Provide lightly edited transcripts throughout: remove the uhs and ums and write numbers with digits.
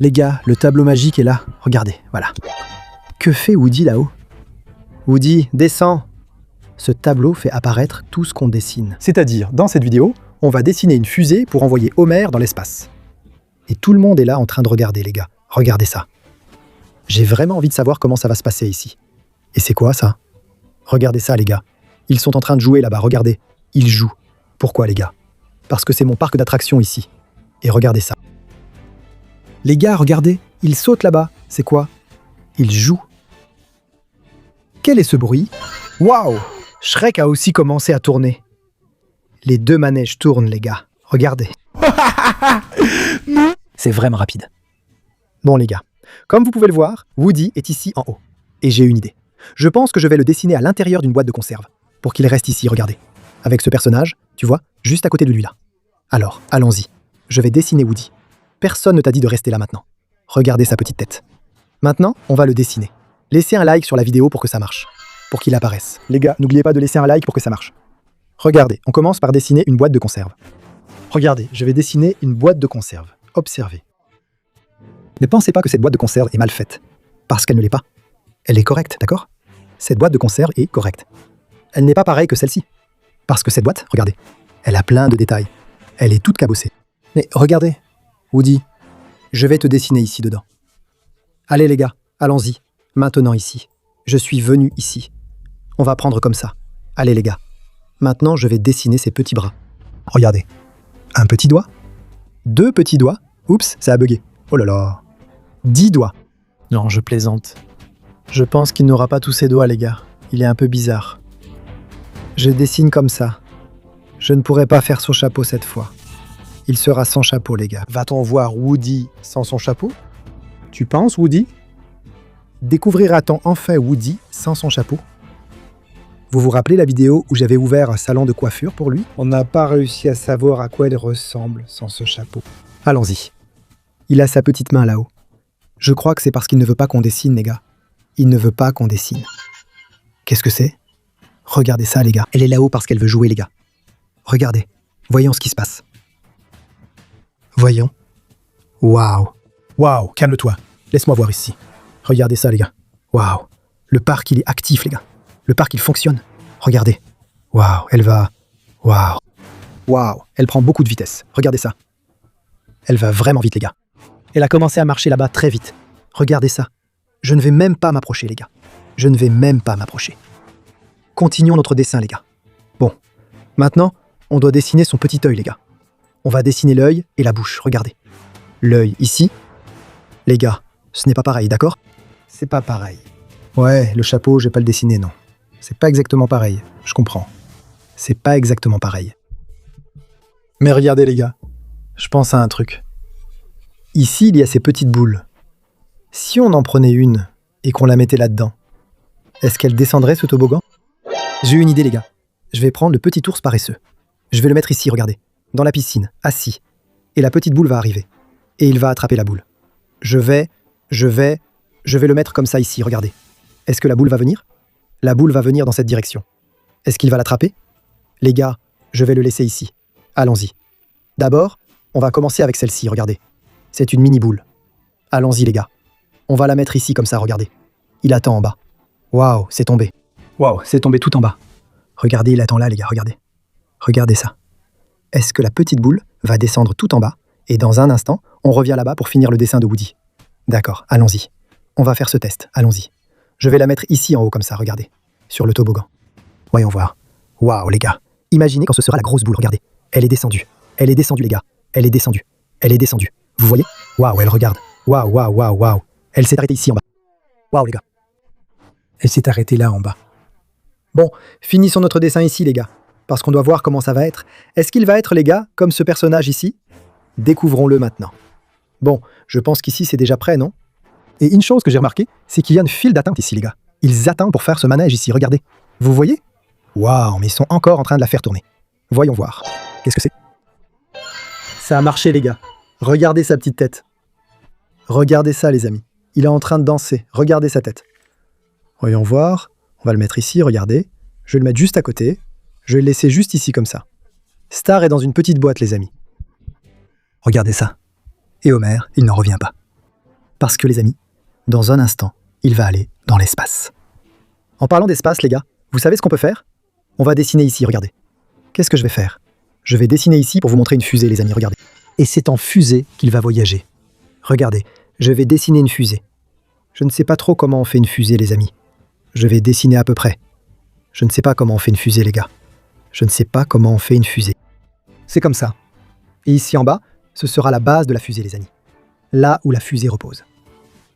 Les gars, le tableau magique est là. Regardez, voilà. Que fait Woody là-haut? Woody, descends. Ce tableau fait apparaître tout ce qu'on dessine. C'est-à-dire, dans cette vidéo, on va dessiner une fusée pour envoyer Homer dans l'espace. Et tout le monde est là en train de regarder, les gars. Regardez ça. J'ai vraiment envie de savoir comment ça va se passer ici. Et c'est quoi, ça? Regardez ça, les gars. Ils sont en train de jouer là-bas, regardez. Ils jouent. Pourquoi, les gars? Parce que c'est mon parc d'attractions ici. Et regardez ça. Les gars, regardez. Ils sautent là-bas. C'est quoi? Ils jouent. Quel est ce bruit? Waouh! Shrek a aussi commencé à tourner. Les deux manèges tournent, les gars. Regardez. C'est vraiment rapide. Bon, les gars. Comme vous pouvez le voir, Woody est ici en haut. Et j'ai une idée. Je pense que je vais le dessiner à l'intérieur d'une boîte de conserve. Pour qu'il reste ici, regardez. Avec ce personnage, tu vois, juste à côté de lui là. Alors, allons-y. Je vais dessiner Woody. Personne ne t'a dit de rester là maintenant. Regardez sa petite tête. Maintenant, on va le dessiner. Laissez un like sur la vidéo pour que ça marche. Pour qu'il apparaisse. Les gars, n'oubliez pas de laisser un like pour que ça marche. Regardez, on commence par dessiner une boîte de conserve. Regardez, je vais dessiner une boîte de conserve. Observez. Ne pensez pas que cette boîte de conserve est mal faite. Parce qu'elle ne l'est pas. Elle est correcte, d'accord? Cette boîte de conserve est correcte. Elle n'est pas pareille que celle-ci. Parce que cette boîte, regardez, elle a plein de détails. Elle est toute cabossée. Mais regardez, Woody, je vais te dessiner ici dedans. Allez les gars, allons-y. Maintenant ici. Je suis venu ici. On va prendre comme ça. Allez les gars. Maintenant, je vais dessiner ses petits bras. Regardez. Un petit doigt. 2 petits doigts. Oups, ça a bugué. Oh là là. 10 doigts. Non, je plaisante. Je pense qu'il n'aura pas tous ses doigts, les gars. Il est un peu bizarre. Je dessine comme ça. Je ne pourrai pas faire son chapeau cette fois. Il sera sans chapeau, les gars. Va-t-on voir Woody sans son chapeau? Tu penses, Woody? Découvrira-t-on enfin Woody sans son chapeau? Vous vous rappelez la vidéo où j'avais ouvert un salon de coiffure pour lui? On n'a pas réussi à savoir à quoi il ressemble sans ce chapeau. Allons-y. Il a sa petite main là-haut. Je crois que c'est parce qu'il ne veut pas qu'on dessine, les gars. Il ne veut pas qu'on dessine. Qu'est-ce que c'est? Regardez ça, les gars. Elle est là-haut parce qu'elle veut jouer, les gars. Regardez. Voyons ce qui se passe. Voyons. Waouh. Waouh, calme-toi. Laisse-moi voir ici. Regardez ça, les gars. Waouh. Le parc, il est actif, les gars. Le parc, il fonctionne. Regardez. Waouh, elle va... Waouh. Waouh, elle prend beaucoup de vitesse. Regardez ça. Elle va vraiment vite, les gars. Elle a commencé à marcher là-bas très vite. Regardez ça. Je ne vais même pas m'approcher, les gars. Je ne vais même pas m'approcher. Continuons notre dessin, les gars. Bon. Maintenant, on doit dessiner son petit œil, les gars. On va dessiner l'œil et la bouche, regardez. L'œil ici. Les gars, ce n'est pas pareil, d'accord? C'est pas pareil. Ouais, le chapeau, je vais pas le dessiner, non. C'est pas exactement pareil, je comprends. C'est pas exactement pareil. Mais regardez, les gars. Je pense à un truc. Ici, il y a ces petites boules. Si on en prenait une et qu'on la mettait là-dedans, est-ce qu'elle descendrait ce toboggan? J'ai une idée, les gars. Je vais prendre le petit ours paresseux. Je vais le mettre ici, regardez. Dans la piscine, assis. Et la petite boule va arriver. Et il va attraper la boule. Je vais le mettre comme ça ici, regardez. Est-ce que la boule va venir? La boule va venir dans cette direction. Est-ce qu'il va l'attraper? Les gars, je vais le laisser ici. Allons-y. D'abord, on va commencer avec celle-ci, regardez. C'est une mini-boule. Allons-y, les gars. On va la mettre ici comme ça, regardez. Il attend en bas. Waouh, c'est tombé. Waouh, c'est tombé tout en bas. Regardez, il attend là, les gars, regardez. Regardez ça. Est-ce que la petite boule va descendre tout en bas et dans un instant, on revient là-bas pour finir le dessin de Woody? D'accord, allons-y. On va faire ce test, allons-y. Je vais la mettre ici en haut comme ça, regardez. Sur le toboggan. Voyons voir. Waouh, les gars. Imaginez quand ce sera la grosse boule, regardez. Elle est descendue. Elle est descendue, les gars. Elle est descendue. Elle est descendue. Vous voyez? Waouh, elle regarde. Waouh, waouh, waouh, waouh. Elle s'est arrêtée ici en bas. Waouh, les gars. Elle s'est arrêtée là en bas. Bon, finissons notre dessin ici, les gars. Parce qu'on doit voir comment ça va être. Est-ce qu'il va être, les gars, comme ce personnage ici? Découvrons-le maintenant. Bon, je pense qu'ici, c'est déjà prêt, non? Et une chose que j'ai remarqué, c'est qu'il y a une file d'attente ici, les gars. Ils attendent pour faire ce manège ici, regardez. Vous voyez? Waouh, mais ils sont encore en train de la faire tourner. Voyons voir. Qu'est-ce que c'est? Ça a marché, les gars. Regardez sa petite tête. Regardez ça, les amis. Il est en train de danser. Regardez sa tête. Voyons voir. On va le mettre ici, regardez. Je vais le mettre juste à côté. Je vais le laisser juste ici, comme ça. Star est dans une petite boîte, les amis. Regardez ça. Et Homer, il n'en revient pas. Parce que les amis, dans un instant, il va aller dans l'espace. En parlant d'espace, les gars, vous savez ce qu'on peut faire? On va dessiner ici, regardez. Qu'est-ce que je vais faire? Je vais dessiner ici pour vous montrer une fusée, les amis, regardez. Et c'est en fusée qu'il va voyager. Regardez, je vais dessiner une fusée. Je ne sais pas trop comment on fait une fusée, les amis. Je vais dessiner à peu près. Je ne sais pas comment on fait une fusée, les gars. Je ne sais pas comment on fait une fusée. C'est comme ça. Et ici en bas, ce sera la base de la fusée, les amis. Là où la fusée repose.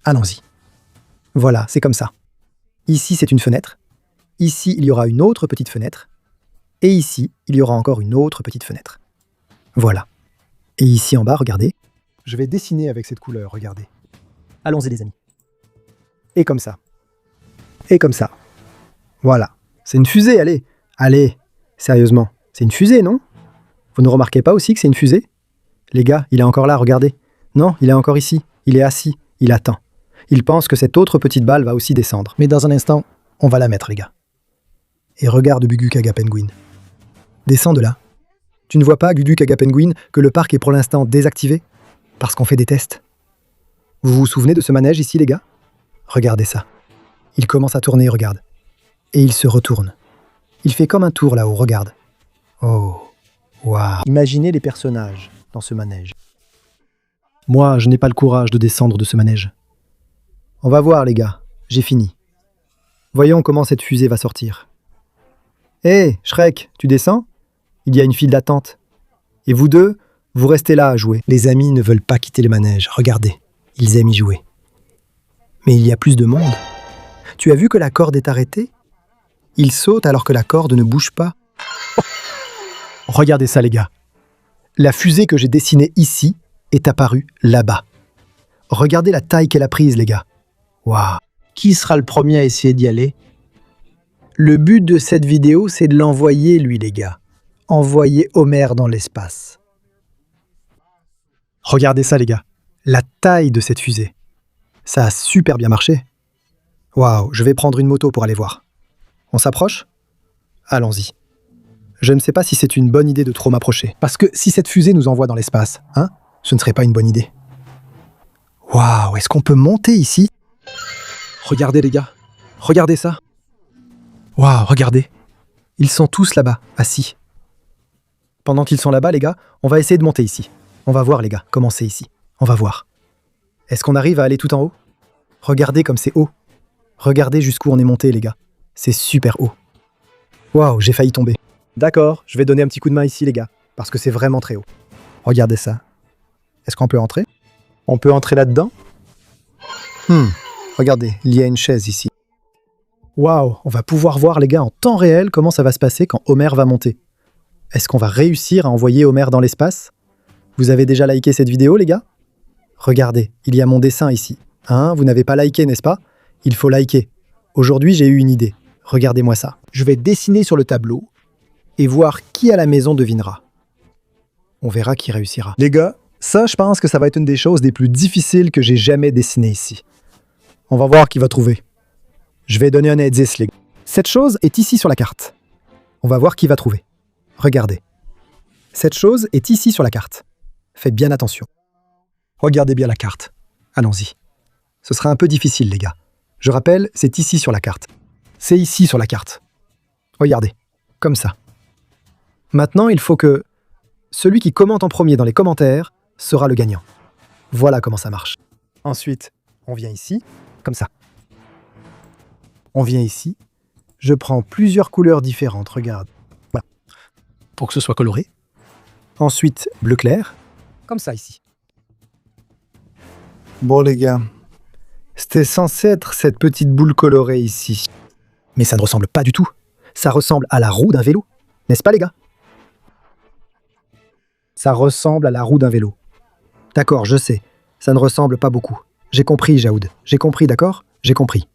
Allons-y. Voilà, c'est comme ça. Ici, c'est une fenêtre. Ici, il y aura une autre petite fenêtre. Et ici, il y aura encore une autre petite fenêtre. Voilà. Et ici en bas, regardez. Je vais dessiner avec cette couleur, regardez. Allons-y, les amis. Et comme ça. Et comme ça. Voilà. C'est une fusée, allez. Allez, sérieusement. C'est une fusée, non? Vous ne remarquez pas aussi que c'est une fusée? Les gars, il est encore là, regardez. Non, il est encore ici. Il est assis. Il attend. Il pense que cette autre petite balle va aussi descendre. Mais dans un instant, on va la mettre, les gars. Et regarde Gugu Kaga Penguin. Descends de là. Tu ne vois pas, Gugu Kaga Penguin, que le parc est pour l'instant désactivé? Parce qu'on fait des tests. Vous vous souvenez de ce manège ici, les gars? Regardez ça. Il commence à tourner, regarde. Et il se retourne. Il fait comme un tour là-haut, regarde. Oh, waouh. Imaginez les personnages dans ce manège. Moi, je n'ai pas le courage de descendre de ce manège. On va voir, les gars. J'ai fini. Voyons comment cette fusée va sortir. Hé, Shrek, tu descends? Il y a une file d'attente. Et vous deux, vous restez là à jouer. Les amis ne veulent pas quitter le manège. Regardez, ils aiment y jouer. Mais il y a plus de monde. Tu as vu que la corde est arrêtée? Il saute alors que la corde ne bouge pas. Oh, regardez ça, les gars. La fusée que j'ai dessinée ici est apparue là-bas. Regardez la taille qu'elle a prise, les gars. Waouh! Qui sera le premier à essayer d'y aller? Le but de cette vidéo, c'est de l'envoyer, lui, les gars. Envoyer Homer dans l'espace. Regardez ça, les gars. La taille de cette fusée. Ça a super bien marché. Waouh, je vais prendre une moto pour aller voir. On s'approche? Allons-y. Je ne sais pas si c'est une bonne idée de trop m'approcher. Parce que si cette fusée nous envoie dans l'espace, hein, ce ne serait pas une bonne idée. Waouh, est-ce qu'on peut monter ici? Regardez, les gars. Regardez ça. Waouh, regardez. Ils sont tous là-bas, assis. Pendant qu'ils sont là-bas, les gars, on va essayer de monter ici. On va voir, les gars, comment c'est ici. On va voir. Est-ce qu'on arrive à aller tout en haut? Regardez comme c'est haut. Regardez jusqu'où on est monté, les gars. C'est super haut. Waouh, j'ai failli tomber. D'accord, je vais donner un petit coup de main ici, les gars, parce que c'est vraiment très haut. Regardez ça. Est-ce qu'on peut entrer? On peut entrer là-dedans? Regardez, il y a une chaise ici. Waouh, on va pouvoir voir, les gars, en temps réel, comment ça va se passer quand Homer va monter. Est-ce qu'on va réussir à envoyer Homer dans l'espace? Vous avez déjà liké cette vidéo, les gars? Regardez, il y a mon dessin ici. Hein, vous n'avez pas liké, n'est-ce pas? Il faut liker. Aujourd'hui, j'ai eu une idée. Regardez-moi ça. Je vais dessiner sur le tableau et voir qui à la maison devinera. On verra qui réussira. Les gars, ça, je pense que ça va être une des choses les plus difficiles que j'ai jamais dessinées ici. On va voir qui va trouver. Je vais donner un indice, les gars. Cette chose est ici sur la carte. On va voir qui va trouver. Regardez. Cette chose est ici sur la carte. Faites bien attention. Regardez bien la carte. Allons-y. Ce sera un peu difficile, les gars. Je rappelle, c'est ici sur la carte. C'est ici sur la carte. Regardez. Comme ça. Maintenant, il faut que celui qui commente en premier dans les commentaires sera le gagnant. Voilà comment ça marche. Ensuite, on vient ici, comme ça. On vient ici. Je prends plusieurs couleurs différentes, regarde. Voilà. Pour que ce soit coloré. Ensuite, bleu clair. Comme ça, ici. Bon, les gars. C'était censé être cette petite boule colorée ici. Mais ça ne ressemble pas du tout. Ça ressemble à la roue d'un vélo. N'est-ce pas, les gars? Ça ressemble à la roue d'un vélo. D'accord, je sais. Ça ne ressemble pas beaucoup. J'ai compris, Jaoud. J'ai compris, d'accord? J'ai compris.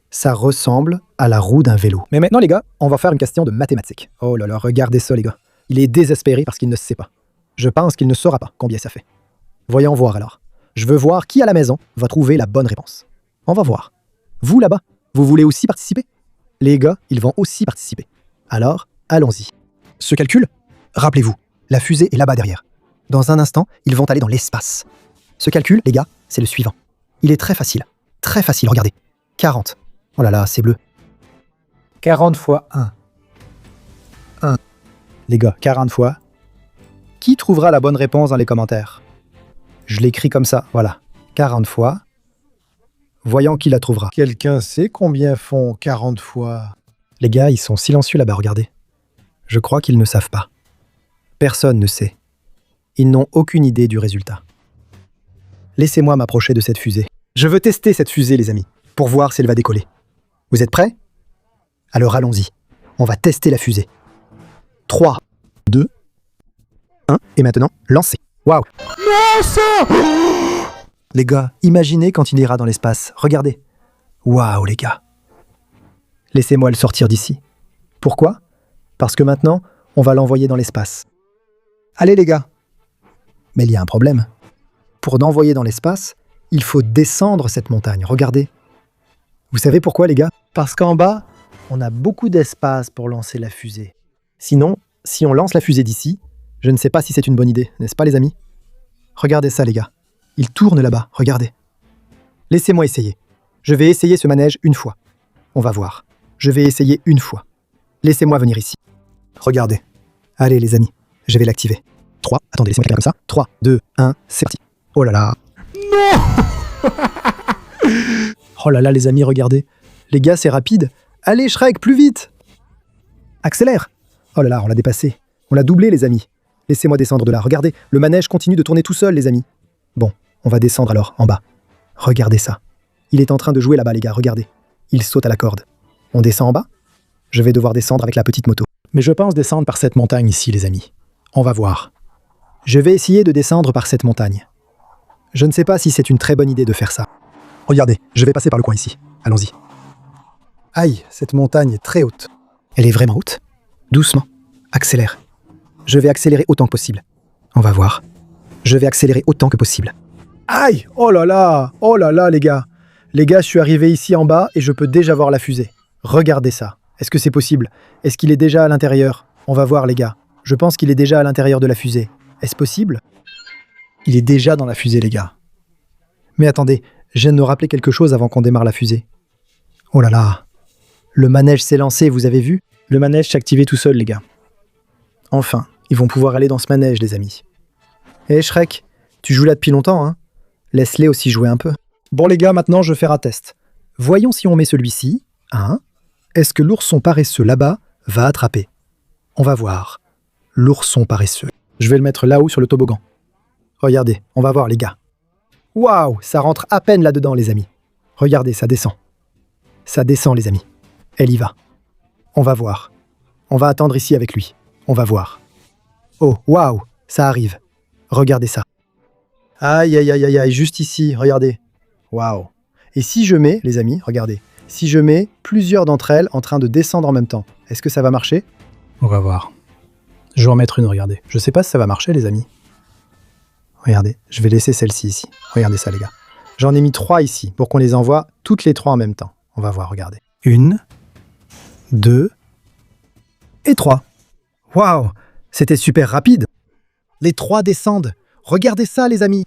Ça ressemble à la roue d'un vélo. Mais maintenant, les gars, on va faire une question de mathématiques. Oh là là, regardez ça, les gars. Il est désespéré parce qu'il ne sait pas. Je pense qu'il ne saura pas combien ça fait. Voyons voir alors. Je veux voir qui à la maison va trouver la bonne réponse. On va voir. Vous là-bas, vous voulez aussi participer? Les gars, ils vont aussi participer. Alors, allons-y. Ce calcul, rappelez-vous, la fusée est là-bas derrière. Dans un instant, ils vont aller dans l'espace. Ce calcul, les gars, c'est le suivant. Il est très facile, regardez. 40. Oh là là, c'est bleu. 40 fois 1. 1. Les gars, 40 fois. Qui trouvera la bonne réponse dans les commentaires? Je l'écris comme ça, voilà. 40 fois. Voyons qui la trouvera. Quelqu'un sait combien font 40 fois? Les gars, ils sont silencieux là-bas, regardez. Je crois qu'ils ne savent pas. Personne ne sait. Ils n'ont aucune idée du résultat. Laissez-moi m'approcher de cette fusée. Je veux tester cette fusée, les amis, pour voir si elle va décoller. Vous êtes prêts? Alors allons-y. On va tester la fusée. 3, 2, 1, et maintenant, lancez. Waouh! Les gars, imaginez quand il ira dans l'espace. Regardez. Waouh, les gars. Laissez-moi le sortir d'ici. Pourquoi? Parce que maintenant, on va l'envoyer dans l'espace. Allez, les gars. Mais il y a un problème. Pour l'envoyer dans l'espace, il faut descendre cette montagne. Regardez. Vous savez pourquoi, les gars? Parce qu'en bas, on a beaucoup d'espace pour lancer la fusée. Sinon, si on lance la fusée d'ici, je ne sais pas si c'est une bonne idée, n'est-ce pas, les amis? Regardez ça, les gars. Il tourne là-bas, regardez. Laissez-moi essayer. Je vais essayer ce manège une fois. On va voir. Je vais essayer une fois. Laissez-moi venir ici. Regardez. Allez, les amis, je vais l'activer. 3, attendez, laissez-moi quelqu'un comme ça. 3, 2, 1, c'est parti. Oh là là. Non. Oh là là, les amis, regardez. Les gars, c'est rapide. Allez, Shrek, plus vite. Accélère. Oh là là, on l'a dépassé. On l'a doublé, les amis. Laissez-moi descendre de là. Regardez, le manège continue de tourner tout seul, les amis. Bon, on va descendre alors, en bas. Regardez ça. Il est en train de jouer là-bas, les gars, regardez. Il saute à la corde. On descend en bas? Je vais devoir descendre avec la petite moto. Mais je pense descendre par cette montagne ici, les amis. On va voir. Je vais essayer de descendre par cette montagne. Je ne sais pas si c'est une très bonne idée de faire ça. Regardez, je vais passer par le coin ici. Allons-y. Aïe, cette montagne est très haute. Elle est vraiment haute? Doucement. Accélère. Je vais accélérer autant que possible. On va voir. Je vais accélérer autant que possible. Aïe! Oh là là, les gars. Les gars, je suis arrivé ici en bas et je peux déjà voir la fusée. Regardez ça. Est-ce que c'est possible? Est-ce qu'il est déjà à l'intérieur? On va voir, les gars. Je pense qu'il est déjà à l'intérieur de la fusée. Est-ce possible? Il est déjà dans la fusée, les gars. Mais attendez, je viens de me rappeler quelque chose avant qu'on démarre la fusée. Oh là là. Le manège s'est lancé, vous avez vu? Le manège s'est activé tout seul, les gars. Enfin, ils vont pouvoir aller dans ce manège, les amis. Hé, Shrek, tu joues là depuis longtemps, hein? Laisse-les aussi jouer un peu. Bon, les gars, maintenant, je vais faire un test. Voyons si on met celui-ci. Est-ce que l'ourson paresseux là-bas va attraper? On va voir. L'ourson paresseux. Je vais le mettre là-haut sur le toboggan. Regardez, on va voir, les gars. Waouh, ça rentre à peine là-dedans, les amis. Regardez, ça descend. Ça descend, les amis. Elle y va. On va voir. On va attendre ici avec lui. On va voir. Oh, waouh, ça arrive. Regardez ça. Aïe, aïe, aïe, aïe, aïe, juste ici, regardez. Waouh. Et si je mets, les amis, regardez, si je mets plusieurs d'entre elles en train de descendre en même temps, est-ce que ça va marcher? On va voir. Je vais en mettre une, regardez. Je sais pas si ça va marcher, les amis. Regardez, je vais laisser celle-ci ici. Regardez ça, les gars. J'en ai mis 3 ici pour qu'on les envoie toutes les 3 en même temps. On va voir, regardez. 1, 2 et 3. Waouh, c'était super rapide. Les 3 descendent. Regardez ça, les amis.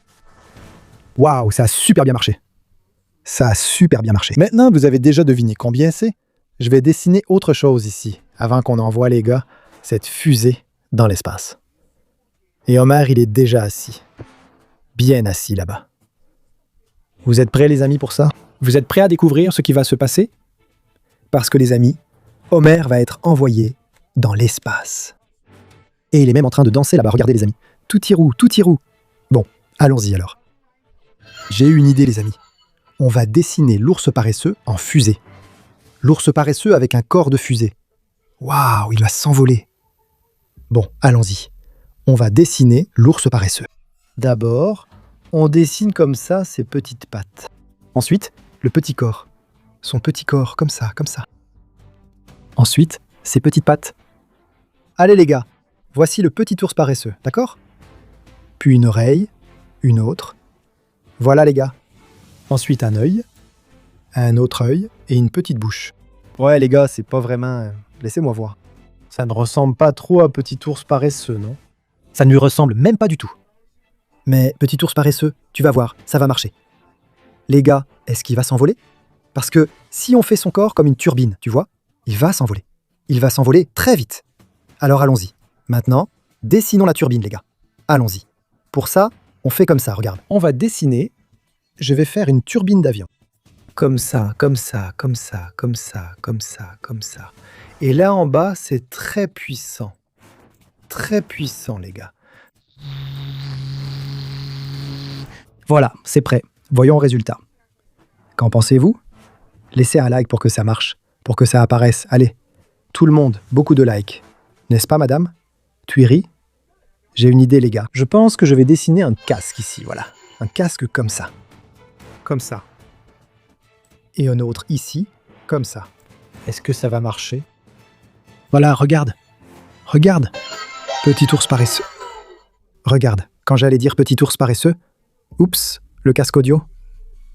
Waouh, ça a super bien marché. Ça a super bien marché. Maintenant, vous avez déjà deviné combien c'est? Je vais dessiner autre chose ici, avant qu'on envoie, les gars, cette fusée dans l'espace. Et Homer, il est déjà assis. Bien assis là-bas. Vous êtes prêts, les amis, pour ça? Vous êtes prêts à découvrir ce qui va se passer? Parce que, les amis, Homer va être envoyé dans l'espace. Et il est même en train de danser là-bas. Regardez, les amis. Tout y roule, tout y roule. Bon, allons-y alors. J'ai eu une idée, les amis. On va dessiner l'ours paresseux en fusée. L'ours paresseux avec un corps de fusée. Waouh, il va s'envoler. Bon, allons-y. On va dessiner l'ours paresseux. D'abord, on dessine comme ça ses petites pattes. Ensuite, le petit corps. Son petit corps, comme ça, comme ça. Ensuite, ses petites pattes. Allez les gars, voici le petit ours paresseux, d'accord? Puis une oreille, une autre. Voilà les gars. Ensuite un œil, un autre œil et une petite bouche. Ouais les gars, c'est pas vraiment... Laissez-moi voir. Ça ne ressemble pas trop à petit ours paresseux, non? Ça ne lui ressemble même pas du tout. Mais petit ours paresseux, tu vas voir, ça va marcher. Les gars, est-ce qu'il va s'envoler? Parce que si on fait son corps comme une turbine, tu vois, il va s'envoler. Il va s'envoler très vite. Alors allons-y. Maintenant, dessinons la turbine, les gars. Allons-y. Pour ça, on fait comme ça, regarde. On va dessiner. Je vais faire une turbine d'avion. Comme ça, comme ça, comme ça, comme ça, comme ça, comme ça. Et là en bas, c'est très puissant. Très puissant, les gars. Voilà, c'est prêt. Voyons le résultat. Qu'en pensez-vous? Laissez un like pour que ça marche, pour que ça apparaisse. Allez, tout le monde, beaucoup de likes. N'est-ce pas, madame? Tuiry? J'ai une idée, les gars. Je pense que je vais dessiner un casque ici, voilà. Un casque comme ça. Comme ça. Et un autre ici, comme ça. Est-ce que ça va marcher? Voilà, regarde. Regarde. Petit ours paresseux. Regarde, quand j'allais dire petit ours paresseux, oups, le casque audio.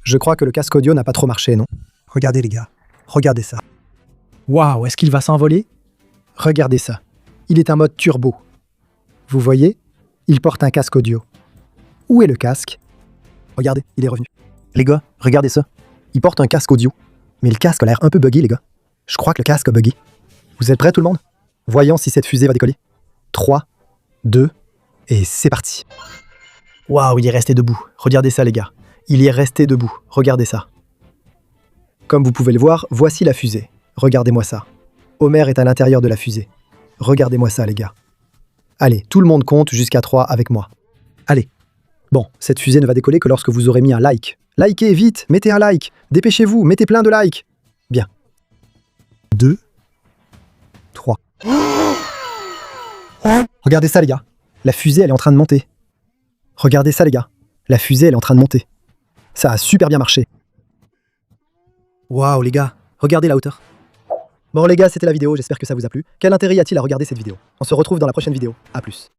Je crois que le casque audio n'a pas trop marché, non? Regardez, les gars. Regardez ça. Waouh, est-ce qu'il va s'envoler? Regardez ça. Il est en mode turbo. Vous voyez? Il porte un casque audio. Où est le casque? Regardez, il est revenu. Les gars, regardez ça. Il porte un casque audio. Mais le casque a l'air un peu buggy, les gars. Je crois que le casque a buggy. Vous êtes prêts, tout le monde? Voyons si cette fusée va décoller. 3, 2, et c'est parti. Waouh, il est resté debout. Regardez ça, les gars. Il y est resté debout. Regardez ça. Comme vous pouvez le voir, voici la fusée. Regardez-moi ça. Homer est à l'intérieur de la fusée. Regardez-moi ça, les gars. Allez, tout le monde compte jusqu'à 3 avec moi. Allez. Bon, cette fusée ne va décoller que lorsque vous aurez mis un like. Likez vite, mettez un like. Dépêchez-vous, mettez plein de likes. Bien. 2, 3. Regardez ça, les gars. La fusée, elle est en train de monter. Regardez ça, les gars. La fusée, elle est en train de monter. Ça a super bien marché. Waouh, les gars. Regardez la hauteur. Bon, les gars, c'était la vidéo. J'espère que ça vous a plu. Quel intérêt y a-t-il à regarder cette vidéo? On se retrouve dans la prochaine vidéo. À plus.